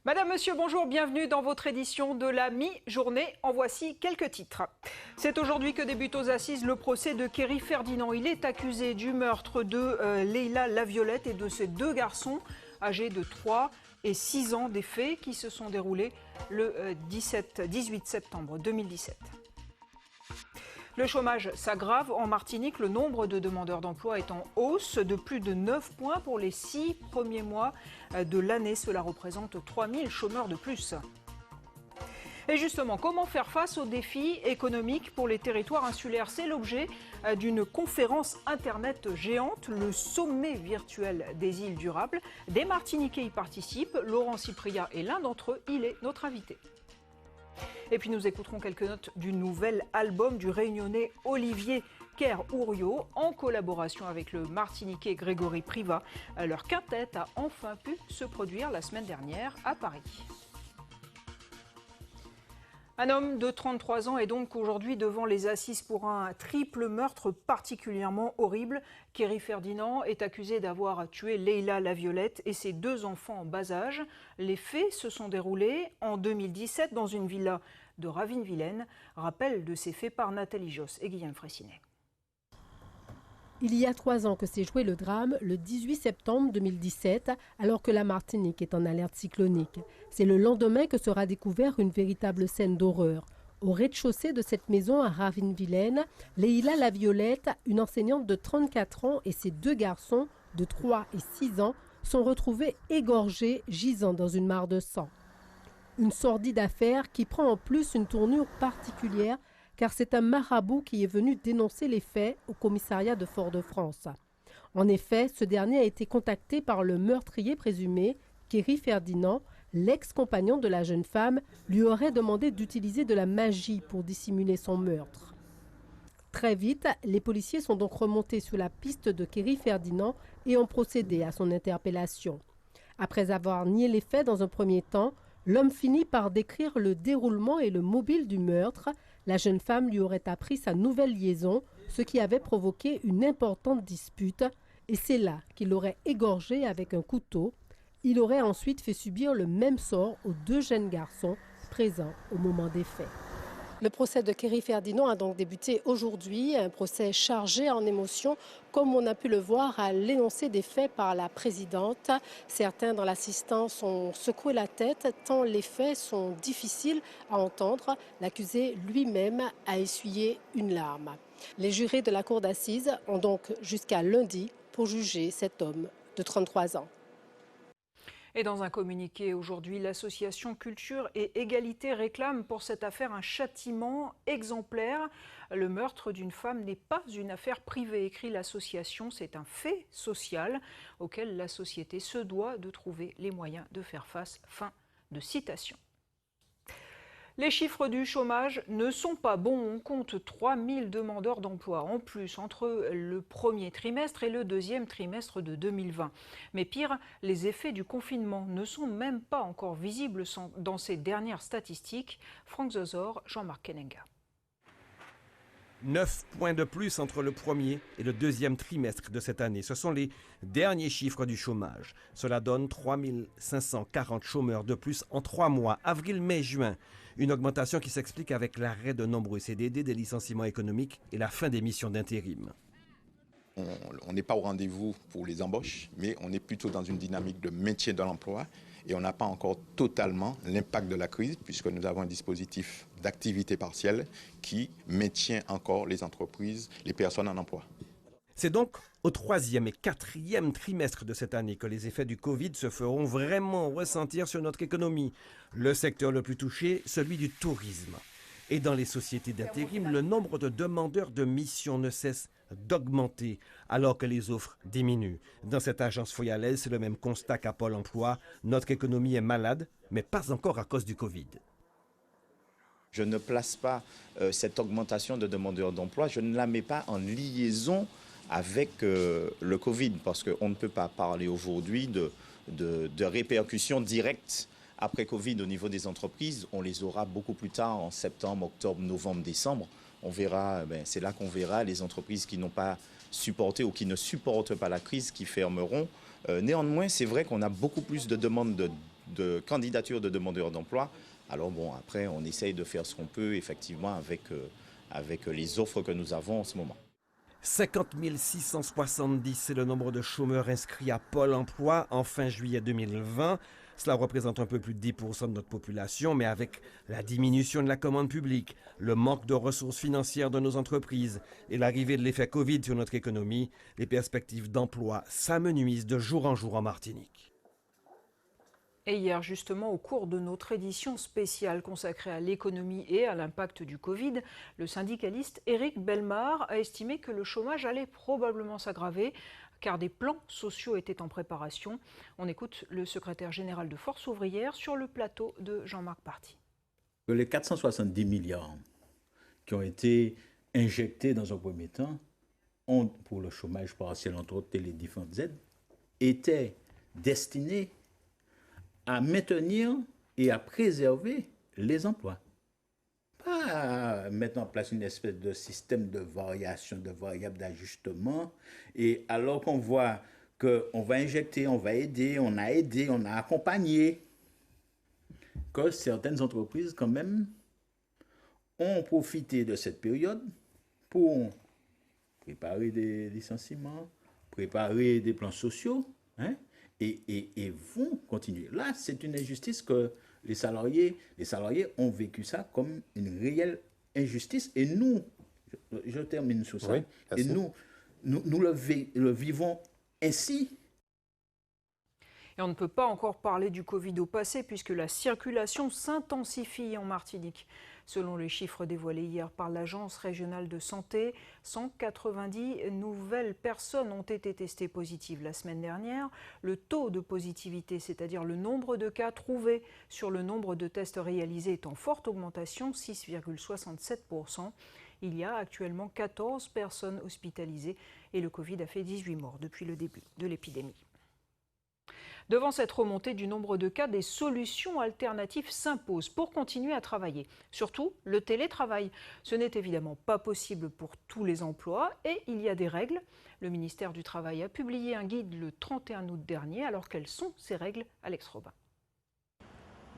Madame, Monsieur, bonjour, bienvenue dans votre édition de la mi-journée. En voici quelques titres. C'est aujourd'hui que débute aux assises le procès de Kerry Ferdinand. Il est accusé du meurtre de Leïla Laviolette et de ses deux garçons âgés de 3 et 6 ans, des faits qui se sont déroulés le 18 septembre 2017. Le chômage s'aggrave en Martinique. Le nombre de demandeurs d'emploi est en hausse de plus de 9 points pour les 6 premiers mois de l'année. Cela représente 3000 chômeurs de plus. Et justement, comment faire face aux défis économiques pour les territoires insulaires? C'est l'objet d'une conférence Internet géante, le sommet virtuel des îles durables. Des Martiniquais y participent. Laurent Cypria est l'un d'entre eux. Il est notre invité. Et puis nous écouterons quelques notes du nouvel album du Réunionnais Olivier Kerr-Ouriot en collaboration avec le Martiniquais Grégory Privat. Leur quintette a enfin pu se produire la semaine dernière à Paris. Un homme de 33 ans est donc aujourd'hui devant les assises pour un triple meurtre particulièrement horrible. Kerry Ferdinand est accusé d'avoir tué Leïla Laviolette et ses deux enfants en bas âge. Les faits se sont déroulés en 2017 dans une villa de Ravin-Vilaine. Rappel de ces faits par Nathalie Josse et Guillaume Fraissinet. Il y a 3 ans que s'est joué le drame, le 18 septembre 2017, alors que la Martinique est en alerte cyclonique. C'est le lendemain que sera découverte une véritable scène d'horreur. Au rez-de-chaussée de cette maison à Ravin-Vilaine, Leïla Laviolette, une enseignante de 34 ans et ses deux garçons de 3 et 6 ans sont retrouvés égorgés, gisant dans une mare de sang. Une sordide affaire qui prend en plus une tournure particulière car c'est un marabout qui est venu dénoncer les faits au commissariat de Fort-de-France. En effet, ce dernier a été contacté par le meurtrier présumé, Kerry Ferdinand. L'ex-compagnon de la jeune femme lui aurait demandé d'utiliser de la magie pour dissimuler son meurtre. Très vite, les policiers sont donc remontés sur la piste de Kerry Ferdinand et ont procédé à son interpellation. Après avoir nié les faits dans un premier temps, l'homme finit par décrire le déroulement et le mobile du meurtre. La jeune femme lui aurait appris sa nouvelle liaison, ce qui avait provoqué une importante dispute. Et c'est là qu'il l'aurait égorgée avec un couteau. Il aurait ensuite fait subir le même sort aux deux jeunes garçons présents au moment des faits. Le procès de Kerry Ferdinand a donc débuté aujourd'hui, un procès chargé en émotions, comme on a pu le voir à l'énoncé des faits par la présidente. Certains dans l'assistance ont secoué la tête tant les faits sont difficiles à entendre. L'accusé lui-même a essuyé une larme. Les jurés de la cour d'assises ont donc jusqu'à lundi pour juger cet homme de 33 ans. Et dans un communiqué aujourd'hui, l'association Culture et Égalité réclame pour cette affaire un châtiment exemplaire. Le meurtre d'une femme n'est pas une affaire privée, écrit l'association. C'est un fait social auquel la société se doit de trouver les moyens de faire face. Fin de citation. Les chiffres du chômage ne sont pas bons. On compte 3000 demandeurs d'emploi en plus entre le premier trimestre et le deuxième trimestre de 2020. Mais pire, les effets du confinement ne sont même pas encore visibles dans ces dernières statistiques. Franck Zozor, Jean-Marc Kenenga. 9 points de plus entre le premier et le deuxième trimestre de cette année. Ce sont les derniers chiffres du chômage. Cela donne 3540 chômeurs de plus en 3 mois, avril, mai, juin. Une augmentation qui s'explique avec l'arrêt de nombreux CDD, des licenciements économiques et la fin des missions d'intérim. On n'est pas au rendez-vous pour les embauches, mais on est plutôt dans une dynamique de maintien de l'emploi et on n'a pas encore totalement l'impact de la crise puisque nous avons un dispositif d'activité partielle qui maintient encore les entreprises, les personnes en emploi. C'est donc au 3e et 4e trimestre de cette année que les effets du Covid se feront vraiment ressentir sur notre économie. Le secteur le plus touché, celui du tourisme. Et dans les sociétés d'intérim, le nombre de demandeurs de missions ne cesse d'augmenter alors que les offres diminuent. Dans cette agence foyalaise, c'est le même constat qu'à Pôle emploi. Notre économie est malade, mais pas encore à cause du Covid. Je ne place pas cette augmentation de demandeurs d'emploi, je ne la mets pas en liaison avec le Covid, parce qu'on ne peut pas parler aujourd'hui de répercussions directes après Covid au niveau des entreprises. On les aura beaucoup plus tard, en septembre, octobre, novembre, décembre. On verra, c'est là qu'on verra les entreprises qui n'ont pas supporté ou qui ne supportent pas la crise, qui fermeront. Néanmoins, c'est vrai qu'on a beaucoup plus de demandes de candidatures de demandeurs d'emploi. Alors bon, après, on essaye de faire ce qu'on peut, effectivement, avec les offres que nous avons en ce moment. 50 670, c'est le nombre de chômeurs inscrits à Pôle emploi en fin juillet 2020. Cela représente un peu plus de 10% de notre population, mais avec la diminution de la commande publique, le manque de ressources financières de nos entreprises et l'arrivée de l'effet Covid sur notre économie, les perspectives d'emploi s'amenuisent de jour en jour en Martinique. Et hier, justement, au cours de notre édition spéciale consacrée à l'économie et à l'impact du Covid, le syndicaliste Éric Bellemare a estimé que le chômage allait probablement s'aggraver, car des plans sociaux étaient en préparation. On écoute le secrétaire général de Force ouvrière sur le plateau de Jean-Marc Party. Les 470 milliards qui ont été injectés dans un premier temps pour le chômage partiel, entre autres, et les différentes aides, étaient destinés à maintenir et à préserver les emplois. Pas mettre en place une espèce de système de variation, de variable d'ajustement. Et alors qu'on voit qu'on va injecter, on va aider, on a accompagné, que certaines entreprises quand même ont profité de cette période pour préparer des licenciements, préparer des plans sociaux, hein, et vont continuer. Là, c'est une injustice que les salariés ont vécu ça comme une réelle injustice. Et nous, je termine sur ça, oui, et nous le vivons ainsi. Et on ne peut pas encore parler du Covid au passé puisque la circulation s'intensifie en Martinique. Selon les chiffres dévoilés hier par l'Agence régionale de santé, 190 nouvelles personnes ont été testées positives la semaine dernière. Le taux de positivité, c'est-à-dire le nombre de cas trouvés sur le nombre de tests réalisés, est en forte augmentation, 6,67%. Il y a actuellement 14 personnes hospitalisées et le Covid a fait 18 morts depuis le début de l'épidémie. Devant cette remontée du nombre de cas, des solutions alternatives s'imposent pour continuer à travailler. Surtout le télétravail. Ce n'est évidemment pas possible pour tous les emplois et il y a des règles. Le ministère du Travail a publié un guide le 31 août dernier. Alors quelles sont ces règles, Alex Robin?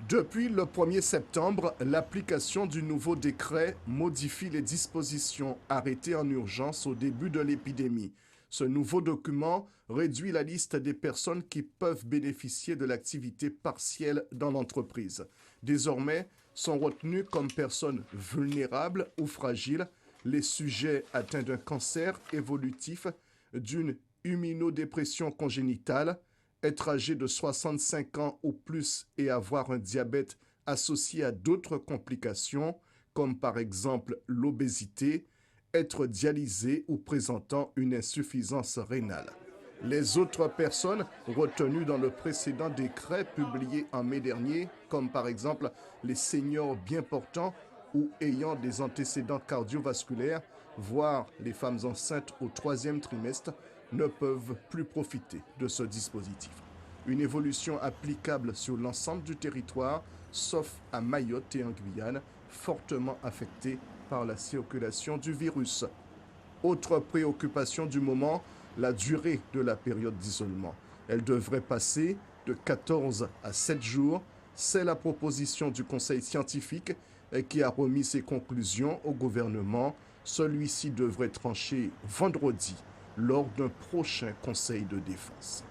Depuis le 1er septembre, l'application du nouveau décret modifie les dispositions arrêtées en urgence au début de l'épidémie. Ce nouveau document réduit la liste des personnes qui peuvent bénéficier de l'activité partielle dans l'entreprise. Désormais, sont retenus comme personnes vulnérables ou fragiles les sujets atteints d'un cancer évolutif, d'une immunodépression congénitale, être âgé de 65 ans ou plus et avoir un diabète associé à d'autres complications, comme par exemple l'obésité, être dialysé ou présentant une insuffisance rénale. Les autres personnes retenues dans le précédent décret publié en mai dernier, comme par exemple les seniors bien portants ou ayant des antécédents cardiovasculaires, voire les femmes enceintes au 3e trimestre, ne peuvent plus profiter de ce dispositif. Une évolution applicable sur l'ensemble du territoire, sauf à Mayotte et en Guyane, fortement affectées par la circulation du virus. Autre préoccupation du moment, la durée de la période d'isolement. Elle devrait passer de 14 à 7 jours. C'est la proposition du Conseil scientifique qui a remis ses conclusions au gouvernement. Celui-ci devrait trancher vendredi lors d'un prochain Conseil de défense.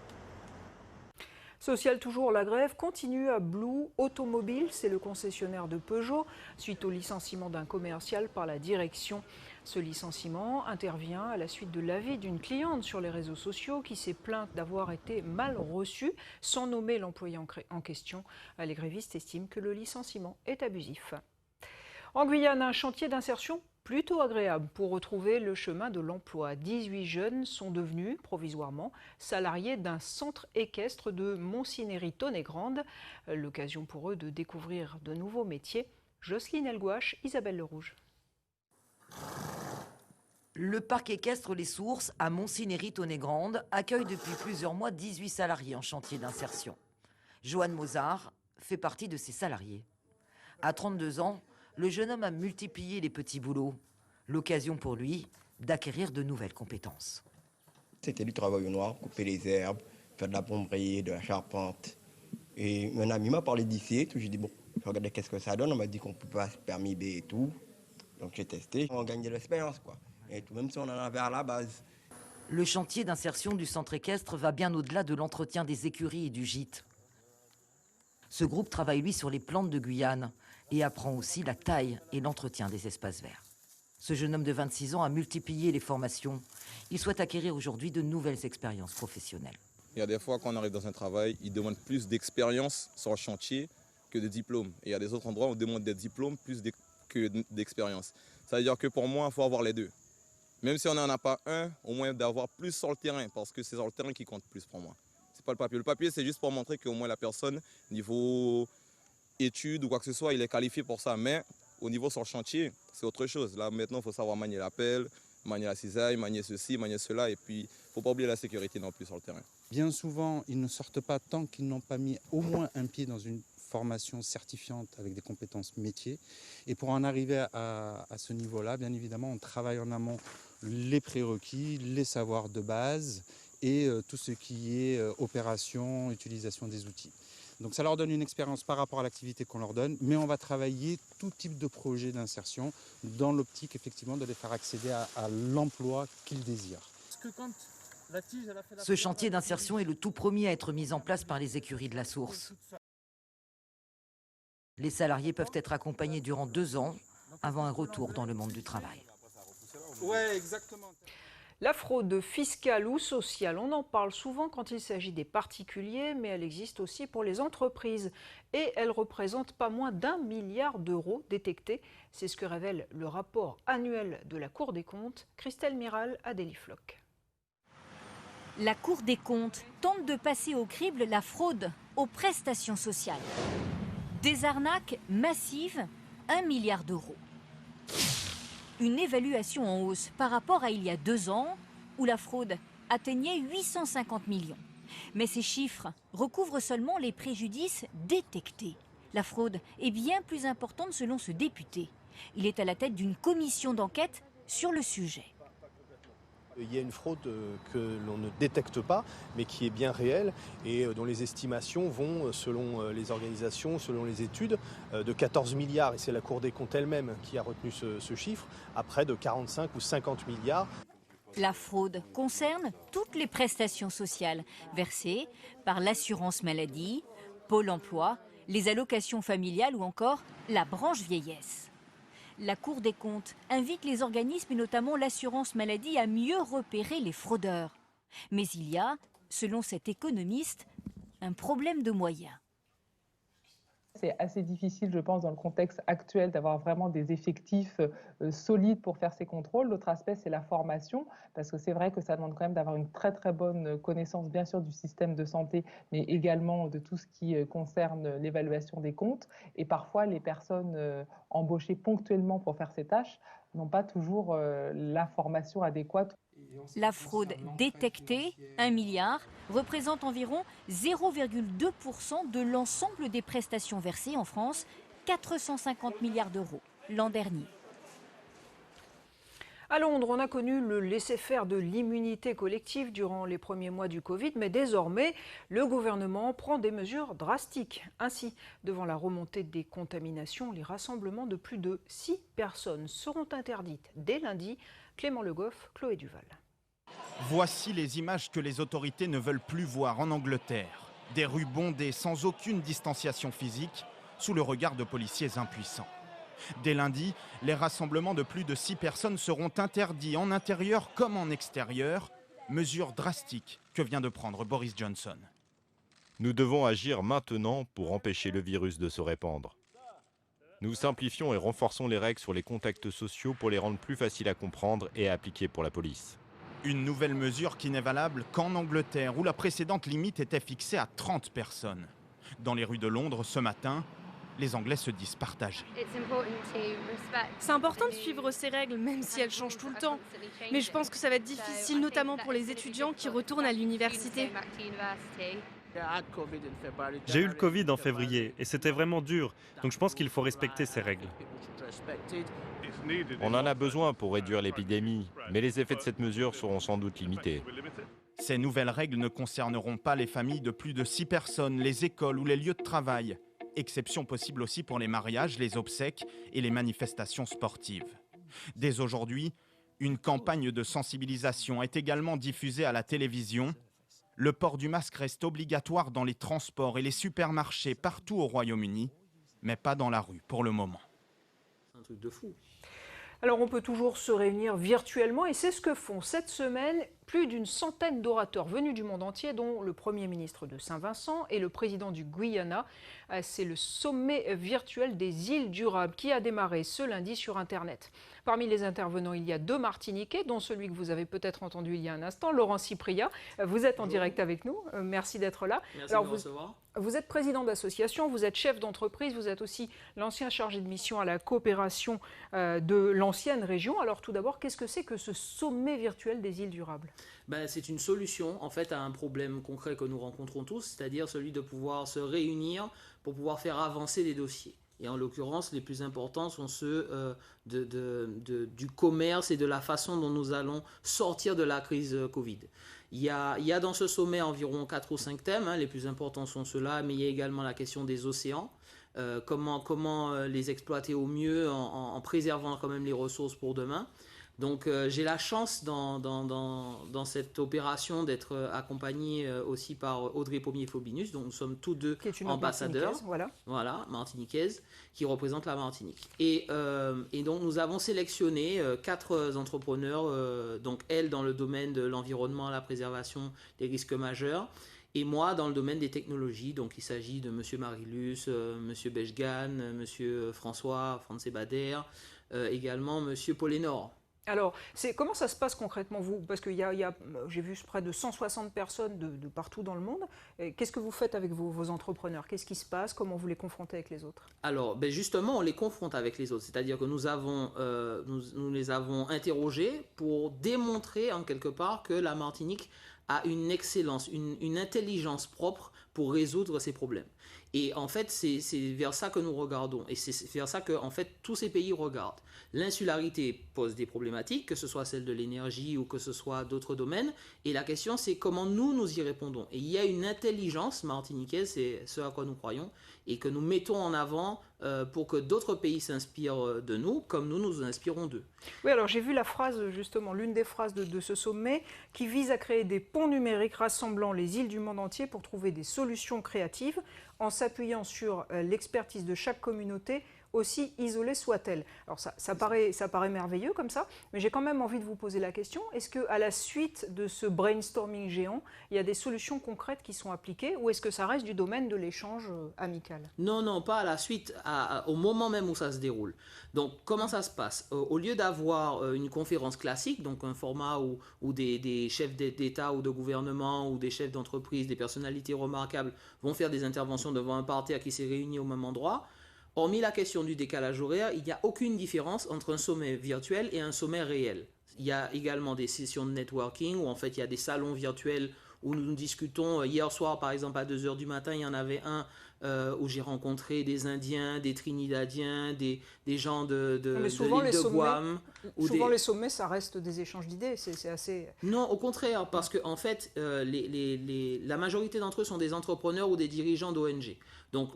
Social toujours, la grève continue à Blue Automobile, c'est le concessionnaire de Peugeot, suite au licenciement d'un commercial par la direction. Ce licenciement intervient à la suite de l'avis d'une cliente sur les réseaux sociaux qui s'est plainte d'avoir été mal reçue, sans nommer l'employé en question. Les grévistes estiment que le licenciement est abusif. En Guyane, un chantier d'insertion plutôt agréable pour retrouver le chemin de l'emploi. 18 jeunes sont devenus, provisoirement, salariés d'un centre équestre de Montcinéry-Tonnegrande. L'occasion pour eux de découvrir de nouveaux métiers. Jocelyne Elgouache, Isabelle Lerouge. Le parc équestre Les Sources à Montcinéry-Tonnegrande accueille depuis plusieurs mois 18 salariés en chantier d'insertion. Joanne Mozart fait partie de ces salariés. À 32 ans, le jeune homme a multiplié les petits boulots. L'occasion pour lui d'acquérir de nouvelles compétences. C'était du travail au noir, couper les herbes, faire de la plomberie, de la charpente. Et un ami m'a parlé d'ici, j'ai dit bon, je regardais qu'est-ce que ça donne, on m'a dit qu'on peut pas se permis B et tout. Donc j'ai testé, on gagne de l'expérience quoi. Et tout, même si on en avait à la base. Le chantier d'insertion du centre équestre va bien au-delà de l'entretien des écuries et du gîte. Ce groupe travaille lui sur les plantes de Guyane et apprend aussi la taille et l'entretien des espaces verts. Ce jeune homme de 26 ans a multiplié les formations. Il souhaite acquérir aujourd'hui de nouvelles expériences professionnelles. Il y a des fois quand on arrive dans un travail, ils demandent plus d'expérience sur le chantier que de diplômes. Et il y a des autres endroits où on demande des diplômes plus que d'expérience. Ça veut dire que pour moi, il faut avoir les deux. Même si on n'en a pas un, au moins d'avoir plus sur le terrain, parce que c'est sur le terrain qui compte plus pour moi. C'est pas le papier. Le papier, c'est juste pour montrer qu'au moins la personne, niveau études ou quoi que ce soit, il est qualifié pour ça. Mais au niveau sur le chantier, c'est autre chose. Là, maintenant, il faut savoir manier la pelle, manier la cisaille, manier ceci, manier cela. Et puis, il ne faut pas oublier la sécurité non plus sur le terrain. Bien souvent, ils ne sortent pas tant qu'ils n'ont pas mis au moins un pied dans une formation certifiante avec des compétences métiers. Et pour en arriver à ce niveau-là, bien évidemment, on travaille en amont les prérequis, les savoirs de base et tout ce qui est opération, utilisation des outils. Donc ça leur donne une expérience par rapport à l'activité qu'on leur donne, mais on va travailler tout type de projet d'insertion dans l'optique effectivement de les faire accéder à l'emploi qu'ils désirent. Ce chantier d'insertion est le tout premier à être mis en place par les écuries de la Source. Les salariés peuvent être accompagnés durant 2 ans avant un retour dans le monde du travail. Ouais, exactement. La fraude fiscale ou sociale, on en parle souvent quand il s'agit des particuliers, mais elle existe aussi pour les entreprises. Et elle représente pas moins d'1 milliard d'euros détectés. C'est ce que révèle le rapport annuel de la Cour des comptes. Christelle Miral, Adélie Floch. La Cour des comptes tente de passer au crible la fraude aux prestations sociales. Des arnaques massives, 1 milliard d'euros. Une évaluation en hausse par rapport à il y a 2 ans, où la fraude atteignait 850 millions. Mais ces chiffres recouvrent seulement les préjudices détectés. La fraude est bien plus importante selon ce député. Il est à la tête d'une commission d'enquête sur le sujet. Il y a une fraude que l'on ne détecte pas, mais qui est bien réelle et dont les estimations vont, selon les organisations, selon les études, de 14 milliards, et c'est la Cour des comptes elle-même qui a retenu ce chiffre, à près de 45 ou 50 milliards. La fraude concerne toutes les prestations sociales versées par l'assurance maladie, Pôle emploi, les allocations familiales ou encore la branche vieillesse. La Cour des comptes invite les organismes et notamment l'assurance maladie à mieux repérer les fraudeurs. Mais il y a, selon cet économiste, un problème de moyens. C'est assez difficile, je pense, dans le contexte actuel, d'avoir vraiment des effectifs solides pour faire ces contrôles. L'autre aspect, c'est la formation, parce que c'est vrai que ça demande quand même d'avoir une très très bonne connaissance, bien sûr, du système de santé, mais également de tout ce qui concerne l'évaluation des comptes. Et parfois, les personnes embauchées ponctuellement pour faire ces tâches n'ont pas toujours la formation adéquate. La fraude détectée, 1 milliard, représente environ 0,2% de l'ensemble des prestations versées en France, 450 milliards d'euros l'an dernier. À Londres, on a connu le laisser-faire de l'immunité collective durant les premiers mois du Covid, mais désormais, le gouvernement prend des mesures drastiques. Ainsi, devant la remontée des contaminations, les rassemblements de plus de 6 personnes seront interdites dès lundi. Clément Le Goff, Chloé Duval. Voici les images que les autorités ne veulent plus voir en Angleterre. Des rues bondées sans aucune distanciation physique, sous le regard de policiers impuissants. Dès lundi, les rassemblements de plus de 6 personnes seront interdits en intérieur comme en extérieur. Mesure drastique que vient de prendre Boris Johnson. Nous devons agir maintenant pour empêcher le virus de se répandre. Nous simplifions et renforçons les règles sur les contacts sociaux pour les rendre plus faciles à comprendre et à appliquer pour la police. Une nouvelle mesure qui n'est valable qu'en Angleterre, où la précédente limite était fixée à 30 personnes. Dans les rues de Londres ce matin, les Anglais se disent partagés. C'est important de suivre ces règles, même si elles changent tout le temps. Mais je pense que ça va être difficile, notamment pour les étudiants qui retournent à l'université. J'ai eu le Covid en février et c'était vraiment dur, donc je pense qu'il faut respecter ces règles. On en a besoin pour réduire l'épidémie, mais les effets de cette mesure seront sans doute limités. Ces nouvelles règles ne concerneront pas les familles de plus de 6 personnes, les écoles ou les lieux de travail. Exception possible aussi pour les mariages, les obsèques et les manifestations sportives. Dès aujourd'hui, une campagne de sensibilisation est également diffusée à la télévision. Le port du masque reste obligatoire dans les transports et les supermarchés partout au Royaume-Uni, mais pas dans la rue pour le moment. C'est un truc de fou. Alors on peut toujours se réunir virtuellement et c'est ce que font cette semaine plus d'une centaine d'orateurs venus du monde entier, dont le Premier ministre de Saint-Vincent et le président du Guyana. C'est le sommet virtuel des îles durables qui a démarré ce lundi sur Internet. Parmi les intervenants, il y a 2 Martiniquais, dont celui que vous avez peut-être entendu il y a un instant, Laurent Cypria. Vous êtes en direct avec nous. Merci d'être là. Merci de me recevoir. Vous êtes président d'association, vous êtes chef d'entreprise, vous êtes aussi l'ancien chargé de mission à la coopération de l'ancienne région. Alors tout d'abord, qu'est-ce que c'est que ce sommet virtuel des îles durables ? C'est une solution en fait à un problème concret que nous rencontrons tous, c'est-à-dire celui de pouvoir se réunir pour pouvoir faire avancer des dossiers. Et en l'occurrence, les plus importants sont ceux du commerce et de la façon dont nous allons sortir de la crise Covid. Il y a dans ce sommet environ 4 ou 5 thèmes, les plus importants sont ceux-là, mais il y a également la question des océans, comment les exploiter au mieux en préservant quand même les ressources pour demain. Donc j'ai la chance dans cette opération d'être accompagné aussi par Audrey Pommier-Fobinus, dont nous sommes tous 2 ambassadeurs, voilà, martiniquaise, qui représente la Martinique. Et donc nous avons sélectionné 4 entrepreneurs, donc elle dans le domaine de l'environnement, la préservation des risques majeurs, et moi dans le domaine des technologies. Donc il s'agit de M. Marilus, M. Bechgan, M. François, Franz Bader, également M. Polénor. Alors, comment ça se passe concrètement, vous ? Parce que j'ai vu près de 160 personnes de partout dans le monde. Qu'est-ce que vous faites avec vos entrepreneurs ? Qu'est-ce qui se passe ? Comment vous les confrontez avec les autres ? Alors, justement, on les confronte avec les autres. C'est-à-dire que nous les avons interrogés pour démontrer, en quelque part, que la Martinique a une excellence, une intelligence propre pour résoudre ces problèmes. Et en fait, c'est vers ça que nous regardons. Et c'est vers ça que en fait, tous ces pays regardent. L'insularité pose des problématiques, que ce soit celle de l'énergie ou que ce soit d'autres domaines. Et la question, c'est comment nous y répondons. Et il y a une intelligence martiniquaise, c'est ce à quoi nous croyons, et que nous mettons en avant pour que d'autres pays s'inspirent de nous, comme nous inspirons d'eux. Oui, alors j'ai vu la phrase, justement, l'une des phrases de ce sommet, qui vise à créer des ponts numériques rassemblant les îles du monde entier pour trouver des solutions créatives, en s'appuyant sur l'expertise de chaque communauté, aussi isolée soit-elle. Alors ça paraît merveilleux comme ça, mais j'ai quand même envie de vous poser la question, est-ce qu'à la suite de ce brainstorming géant, il y a des solutions concrètes qui sont appliquées, ou est-ce que ça reste du domaine de l'échange amical ? Non, pas à la suite, au moment même où ça se déroule. Donc comment ça se passe ? Au lieu d'avoir une conférence classique, donc un format où des chefs d'État ou de gouvernement ou des chefs d'entreprise, des personnalités remarquables vont faire des interventions devant un parterre qui s'est réuni au même endroit, hormis la question du décalage horaire, il n'y a aucune différence entre un sommet virtuel et un sommet réel. Il y a également des sessions de networking où en fait il y a des salons virtuels où nous discutons. Hier soir par exemple à 2h du matin, il y en avait un où j'ai rencontré des Indiens, des Trinidadiens, des gens de l'île de Guam. Souvent les sommets, ça reste des échanges d'idées, c'est assez... Non, au contraire, parce que en fait, la majorité d'entre eux sont des entrepreneurs ou des dirigeants d'ONG. Donc,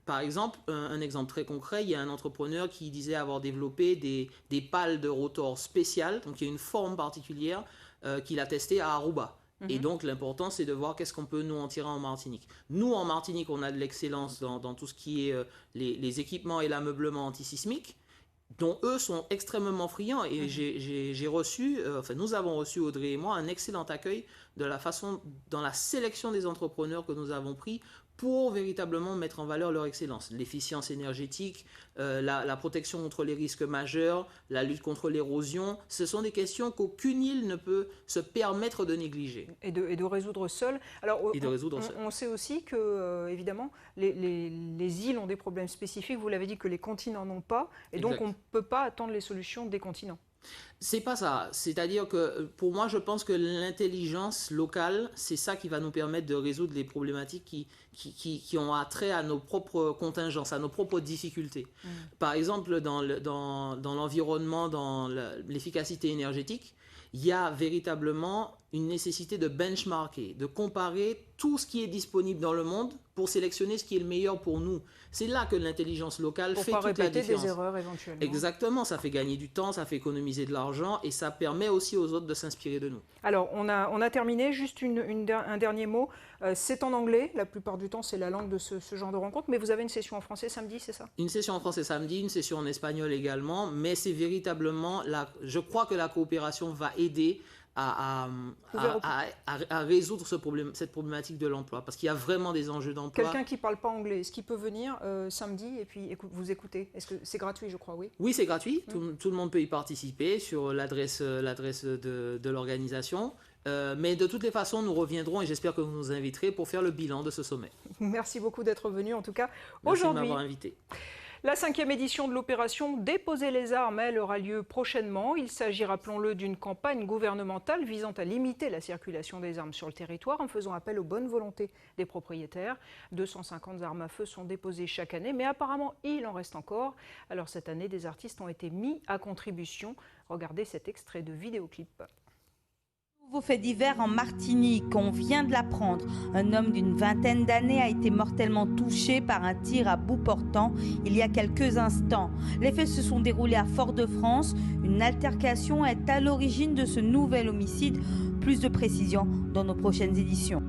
par exemple, un exemple très concret, il y a un entrepreneur qui disait avoir développé des pales de rotor spéciales, donc il y a une forme particulière qu'il a testée à Aruba. Et donc l'important c'est de voir qu'est-ce qu'on peut nous en tirer en Martinique. Nous en Martinique on a de l'excellence dans tout ce qui est les équipements et l'ameublement antisismique, dont eux sont extrêmement friands. Et nous avons reçu Audrey et moi un excellent accueil de la façon dans la sélection des entrepreneurs que nous avons pris pour véritablement mettre en valeur leur excellence. L'efficience énergétique, la protection contre les risques majeurs, la lutte contre l'érosion, ce sont des questions qu'aucune île ne peut se permettre de négliger. Et de résoudre seule. Alors, on sait aussi que, évidemment, les îles ont des problèmes spécifiques. Vous l'avez dit que les continents n'ont pas. Et donc, on ne peut pas attendre les solutions des continents. C'est pas ça. C'est-à-dire que pour moi, je pense que l'intelligence locale, c'est ça qui va nous permettre de résoudre les problématiques qui ont attrait à nos propres contingences, à nos propres difficultés. Par exemple, dans l'environnement, dans l'efficacité énergétique, il y a véritablement une nécessité de benchmarker, de comparer tout ce qui est disponible dans le monde pour sélectionner ce qui est le meilleur pour nous. C'est là que l'intelligence locale fait toute la différence. Pour pas répéter des erreurs éventuellement. Exactement, ça fait gagner du temps, ça fait économiser de l'argent et ça permet aussi aux autres de s'inspirer de nous. Alors, on a terminé, juste un dernier mot. C'est en anglais, la plupart du temps c'est la langue de ce genre de rencontre, mais vous avez une session en français samedi, c'est ça? Une session en français samedi, une session en espagnol également, mais c'est véritablement, je crois que la coopération va aider à résoudre cette problématique de l'emploi, parce qu'il y a vraiment des enjeux d'emploi. Quelqu'un qui ne parle pas anglais, est-ce qu'il peut venir samedi et puis vous écouter? Est-ce que c'est gratuit, je crois, oui? Oui, c'est gratuit. Tout le monde peut y participer sur l'adresse de l'organisation. Mais de toutes les façons, nous reviendrons et j'espère que vous nous inviterez pour faire le bilan de ce sommet. Merci beaucoup d'être venu, en tout cas, aujourd'hui. Merci de aujourd'hui. m'avoir invité. La 5e édition de l'opération Déposer les armes, elle aura lieu prochainement. Il s'agit, rappelons-le, d'une campagne gouvernementale visant à limiter la circulation des armes sur le territoire en faisant appel aux bonnes volontés des propriétaires. 250 armes à feu sont déposées chaque année, mais apparemment il en reste encore. Alors cette année, des artistes ont été mis à contribution. Regardez cet extrait de vidéoclip. Nouveau fait divers en Martinique, on vient de l'apprendre. Un homme d'une vingtaine d'années a été mortellement touché par un tir à bout portant il y a quelques instants. Les faits se sont déroulés à Fort-de-France. Une altercation est à l'origine de ce nouvel homicide. Plus de précisions dans nos prochaines éditions.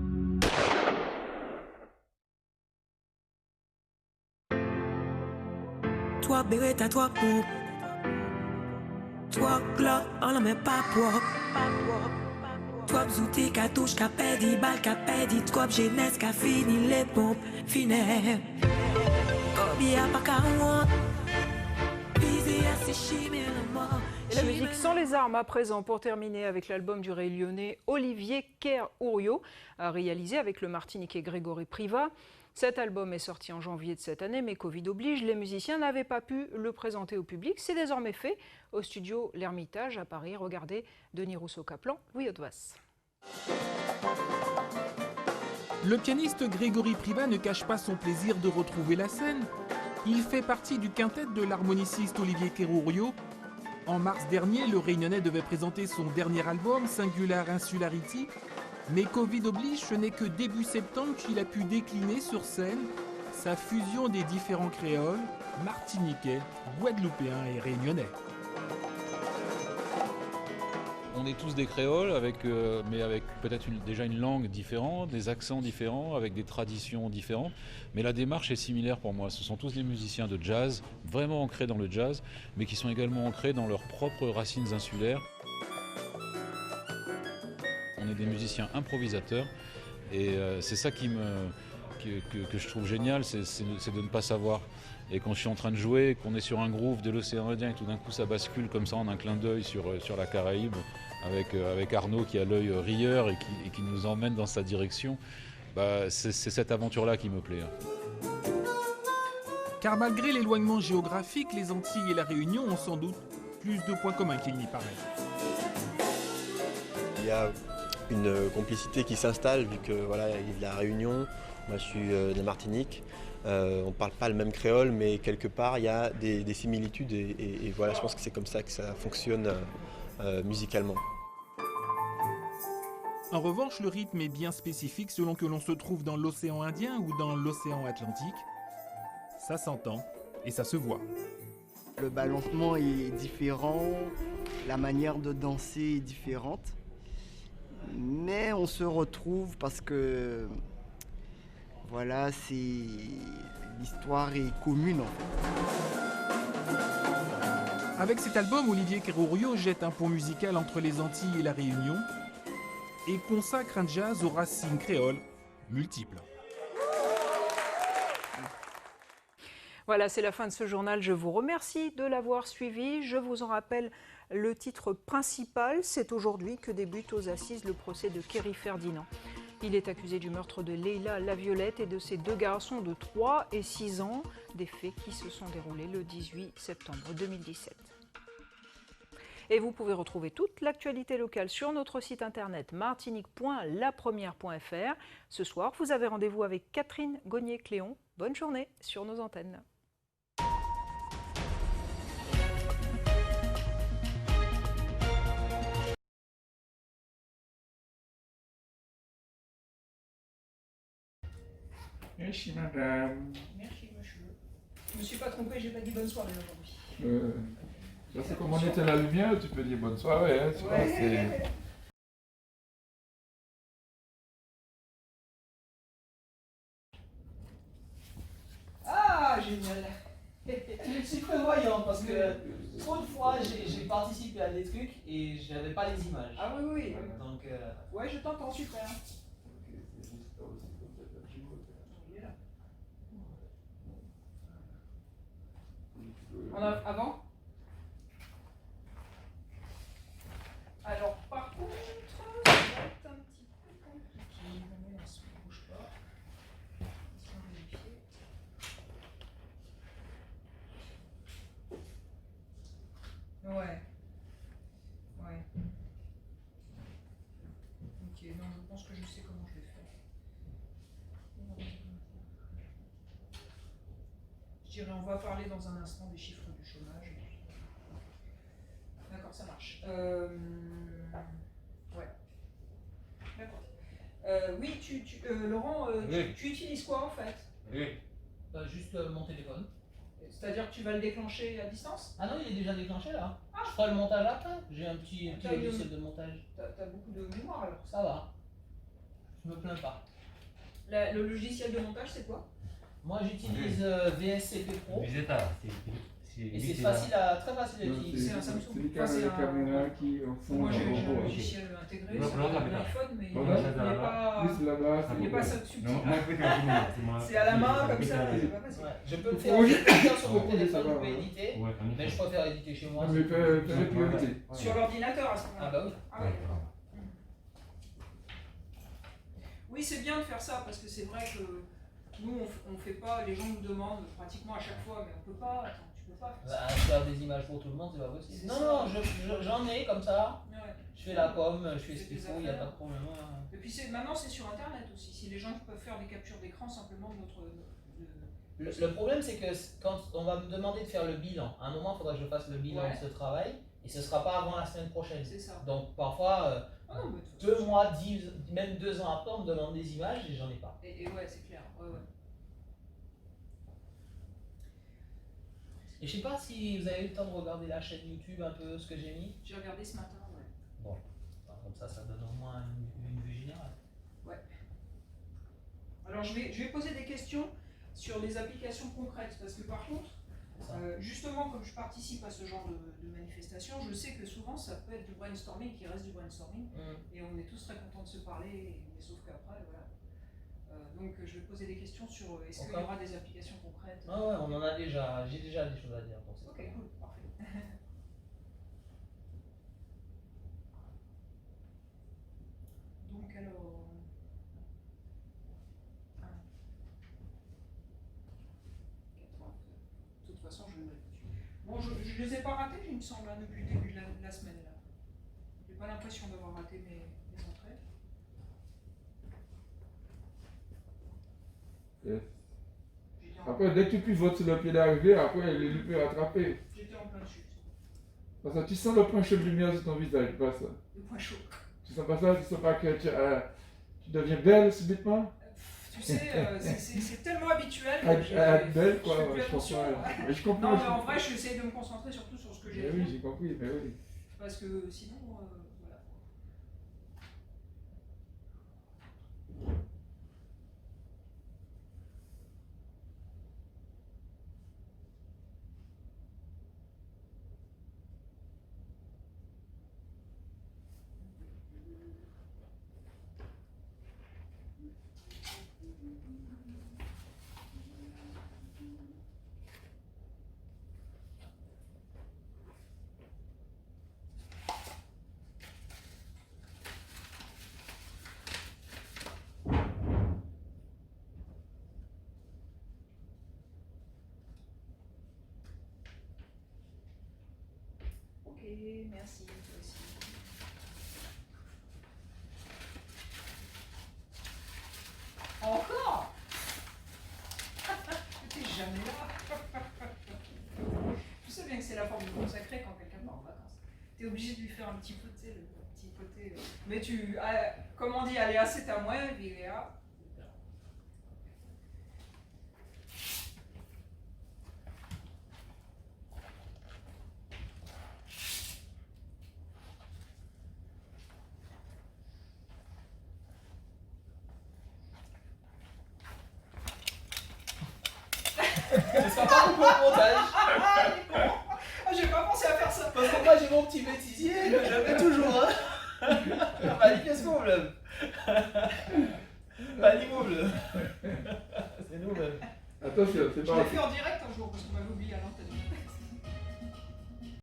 Toi bébé t'as toi pour toi glock on la met pas pour toi bzouti ka touche ka pedi bal ka pedi trop jeunesse ka fini les pompes funèbres Kobia pas ka busy à s'échimer le mort. Et la musique sans les armes à présent pour terminer avec l'album du Réunionnais Olivier Kerr-Ouriot, réalisé avec le Martiniquais Grégory Privat. Cet album est sorti en janvier de cette année, mais Covid oblige, les musiciens n'avaient pas pu le présenter au public. C'est désormais fait au studio L'Ermitage à Paris. Regardez Denis Rousseau-Caplan, Louis Hautevas. Le pianiste Grégory Privat ne cache pas son plaisir de retrouver la scène. Il fait partie du quintet de l'harmoniciste Olivier Kerr-Ouriot. En mars dernier, le Réunionnais devait présenter son dernier album, Singular Insularity. Mais Covid oblige, ce n'est que début septembre qu'il a pu décliner sur scène sa fusion des différents créoles, martiniquais, guadeloupéens et réunionnais. On est tous des créoles, mais avec peut-être déjà une langue différente, des accents différents, avec des traditions différentes. Mais la démarche est similaire pour moi. Ce sont tous des musiciens de jazz, vraiment ancrés dans le jazz, mais qui sont également ancrés dans leurs propres racines insulaires. On est des musiciens improvisateurs et c'est ça que je trouve génial, c'est de ne pas savoir. Et quand je suis en train de jouer, qu'on est sur un groove de l'océan Indien et tout d'un coup ça bascule comme ça en un clin d'œil sur la Caraïbe avec Arnaud qui a l'œil rieur et qui nous emmène dans sa direction, c'est cette aventure-là qui me plaît. Car malgré l'éloignement géographique, les Antilles et la Réunion ont sans doute plus de points communs qu'il n'y paraît. Il y a une complicité qui s'installe vu que voilà, il y a de la Réunion, moi je suis de Martinique, on ne parle pas le même créole mais quelque part il y a des similitudes et voilà, je pense que c'est comme ça que ça fonctionne musicalement. En revanche, le rythme est bien spécifique selon que l'on se trouve dans l'océan Indien ou dans l'océan Atlantique. Ça s'entend et ça se voit. Le balancement est différent, la manière de danser est différente. Mais on se retrouve parce que voilà, l'histoire est commune en fait. Avec cet album, Olivier Kerr-Ouriot jette un pont musical entre les Antilles et la Réunion et consacre un jazz aux racines créoles multiples. Voilà, c'est la fin de ce journal. Je vous remercie de l'avoir suivi. Je vous en rappelle le titre principal. C'est aujourd'hui que débute aux assises le procès de Kerry Ferdinand. Il est accusé du meurtre de Leïla Laviolette et de ses deux garçons de 3 et 6 ans, des faits qui se sont déroulés le 18 septembre 2017. Et vous pouvez retrouver toute l'actualité locale sur notre site internet martinique.lapremière.fr. Ce soir, vous avez rendez-vous avec Catherine Gognier-Cléon. Bonne journée sur nos antennes. Merci madame. Merci monsieur. Je me suis pas trompée, j'ai pas dit bonne soirée aujourd'hui. Ça c'est comme on était la lumière, tu peux dire bonne soirée, hein, tu vois, c'est... Ah, génial. Tu es super voyant parce que trop de fois j'ai participé à des trucs et j'avais pas les images. Ah oui, oui. Donc, ouais, je t'entends super. Avant. Alors, par contre, ça va être un petit peu compliqué. Mais on se bouge pas. On va vérifier. Ouais. Ouais. Ok, non, je pense que je sais comment je vais faire. Je dirais, on va parler dans un instant des chiffres du chômage. D'accord, ça marche. Ouais. D'accord. Oui, Laurent, Oui. tu utilises quoi en fait? Oui. Juste mon téléphone. C'est-à-dire que tu vas le déclencher à distance? Ah non, il est déjà déclenché là. Je ferai le montage après. J'ai un petit T'as logiciel de montage. T'as beaucoup de mémoire alors. Ça va. Je me plains pas. Le logiciel de montage, c'est quoi? Moi j'utilise VSCP Pro. Vegeta, Et c'est très facile à utiliser. C'est un Samsung. C'est les Enfin, c'est un- caméras qui font... Moi j'ai un logiciel intégré sur un iPhone, mais il Voilà. n'est pas subtil. Non, C'est à la main comme ça, c'est pas facile. Ouais. Je peux le faire aussi sur mon téléphone, je peux éditer, Ouais, mais je préfère éditer chez moi. Non, mais fais les priorités. Sur l'ordinateur à ce moment-là. Ah bah oui. Ah ouais. Oui, c'est bien de faire ça parce que c'est vrai que nous on fait pas, les gens nous demandent pratiquement à chaque fois, mais on peut pas, attends, tu peux pas faire ça. Bah, faire des images pour tout le monde, c'est pas possible. C'est Non, ça. non, j'en ai comme ça. Ouais. Je fais la com, je fais C'est ce qu'il des faut, il n'y a affaires. pas de problème. Et puis maintenant c'est sur internet aussi, si les gens peuvent faire des captures d'écran simplement de notre... Le problème, c'est que quand on va me demander de faire le bilan, à un moment, il faudra que je fasse le bilan Ouais. de ce travail, et ce ne sera pas avant la semaine prochaine. C'est ça. Donc parfois, Ah non, mais de toute 2 façon, mois, 10, même 2 ans après, on me demande des images et j'en ai pas. Et ouais, c'est clair. Ouais, ouais. Et je sais pas si vous avez eu le temps de regarder la chaîne YouTube un peu ce que j'ai mis. J'ai regardé ce matin, ouais. Bon, comme ça donne au moins une vue générale. Ouais. Alors je vais poser des questions sur les applications concrètes, parce que par contre, justement comme je participe à ce genre de manifestation, je sais que souvent ça peut être du brainstorming qui reste du brainstorming, et on est tous très contents de se parler, mais sauf qu'après, voilà. Donc je vais poser des questions sur est-ce qu'il y aura des applications concrètes. Ah ouais, on en a déjà, j'ai déjà des choses à dire. Donc ok, cool, parfait. Donc alors... De toute façon, je le mets dessus. Bon, je les ai pas ratés, il me semble, hein, depuis le début de la semaine. Là. J'ai pas l'impression d'avoir raté mes entrées. Yes. Après, dès que tu pivotes sur le pied d'arrivée, après, les lui peut rattraper. J'étais en plein chute. Parce que tu sens le point chaud de lumière sur ton visage, pas ça. Le point chaud. Tu sens pas ça? Tu sens pas que tu deviens belle subitement? Tu sais, c'est tellement habituel que être belle, quoi, je fais plus je attention. comprends. Mais je comprends, Non, je mais en comprends. vrai, je essaie de me concentrer surtout sur ce que j'ai Mais à oui, faire. j'ai compris, mais oui. Parce que sinon, voilà. Ok, merci, toi aussi. Encore? T'es jamais là. Je sais bien que c'est la forme de consacré quand quelqu'un part en vacances. T'es obligé de lui faire un petit peu, tu sais, le petit côté. Mais tu, comme on dit, allez, c'est à moi, et puis, va couper au montage. Ah, j'ai pas pensé à faire ça. Parce que moi j'ai mon petit bêtisier, je le mets toujours. Hein. Mali, qu'est-ce qu'on veut? Mali, mon bleu. C'est nous même. Attention, c'est Je pas. l'ai fait en direct un jour parce qu'on m'avait oublié à l'antenne.